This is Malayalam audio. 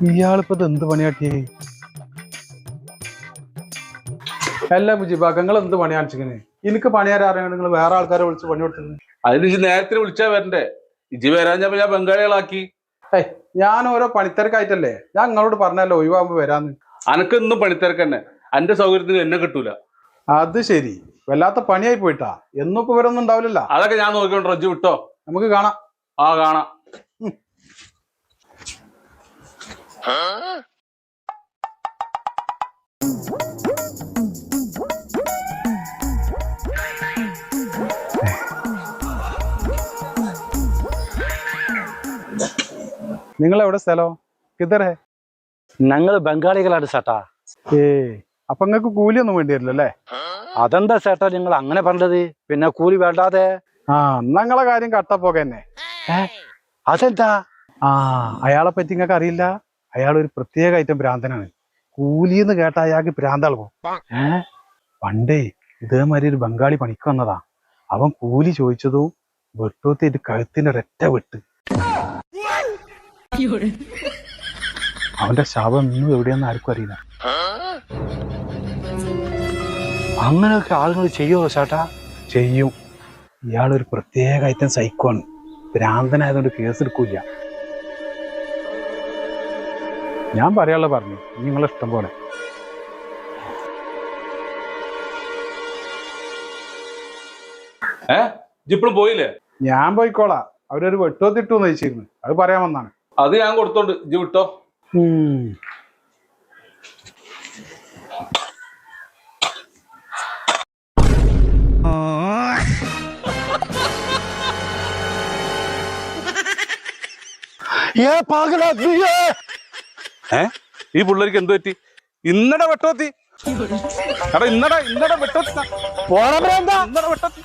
ഇയാളിപ്പോ എന്ത് പണിയാട്ടിയേ? അല്ല മുജിബാക്ക, നിങ്ങൾ എന്ത് പണി കാണിച്ചിങ്ങനെ? എനിക്ക് പണിയാരറിയാണ്ട് നിങ്ങൾ വേറെ ആൾക്കാരെ വിളിച്ച് പണി കൊടുത്തത്? അതിന് നേരത്തിന് വിളിച്ചാ വരണ്ടേ? ഇജി വരാഞ്ഞപ്പോ ഞാൻ ബംഗാളികളാക്കി. ഞാൻ ഓരോ പണിത്തിരക്കായിട്ടല്ലേ, ഞാൻ നിങ്ങളോട് പറഞ്ഞല്ലോ ഒഴിവാകുമ്പോ വരാന്ന്. അനക്ക് ഇന്നും പണിത്തിരക്കന്നെ, എന്റെ സൗകര്യത്തിന് എന്നെ കിട്ടൂല. അത് ശരി, വല്ലാത്ത പണിയായി പോയിട്ടാ. എന്നും ഇപ്പൊ ഇവരൊന്നും ഉണ്ടാവില്ലല്ലോ. അതൊക്കെ ഞാൻ നോക്കിയോണ്ട് റജ്ജു വിട്ടോ, നമുക്ക് കാണാം. ആ കാണാം. നിങ്ങൾ എവിടെ സ്ഥലം? കിതറേ? ഞങ്ങള് ബംഗാളികളാണ് ചേട്ടാ. അപ്പൊ നിങ്ങക്ക് കൂലിയൊന്നും വേണ്ടി വരില്ല അല്ലേ? അതെന്താ ചേട്ടാ നിങ്ങൾ അങ്ങനെ പറഞ്ഞത്? പിന്നെ കൂലി വേണ്ടാതെ? നിങ്ങളെ കാര്യം കട്ടപ്പോക തന്നെ. അതെന്താ? അയാളെ പറ്റി നിങ്ങൾക്ക് അറിയില്ല? അയാൾ ഒരു പ്രത്യേക ഐറ്റം ഭ്രാന്തനാണ്. കൂലിന്ന് കേട്ട അയാൾക്ക് ഭ്രാന്താളോ. പണ്ടേ ഇതേമാതിരി ഒരു ബംഗാളി പണിക്ക് വന്നതാ. അവൻ കൂലി ചോദിച്ചതും വെട്ടൂത്തിട്ട് കഴുത്തിന്റെ ഒരൊറ്റ വെട്ട്. അവന്റെ ശവം ഇന്നും എവിടെയാന്ന് ആർക്കും അറിയില്ല. അങ്ങനെയൊക്കെ ആളുകൾ ചെയ്യുമോ ചേട്ടാ? ചെയ്യും. ഇയാളൊരു പ്രത്യേക ഐറ്റം സൈക്കോണ്. ഭ്രാന്തനായതുകൊണ്ട് കേസെടുക്കൂല. ഞാൻ പറയാനുള്ള പറഞ്ഞു, നിങ്ങളെ ഇഷ്ടം പോലെ. ഇപ്പോഴും പോയില്ലേ? ഞാൻ പോയിക്കോളാം. അവരൊരു വെട്ടോത്തിട്ടു നയിച്ചിരുന്നു, അത് പറയാൻ വന്നാണ്. അത് ഞാൻ കൊടുത്തോണ്ട് ഇജി വിട്ടോ. ഈ പിള്ളേർക്ക് എന്ത് പറ്റി? ഇന്നടെ വെട്ടോത്തി. എടാ ഇന്നടെ വെട്ടോത്തി. പോണ ഇന്നടെ വെട്ടോത്തി.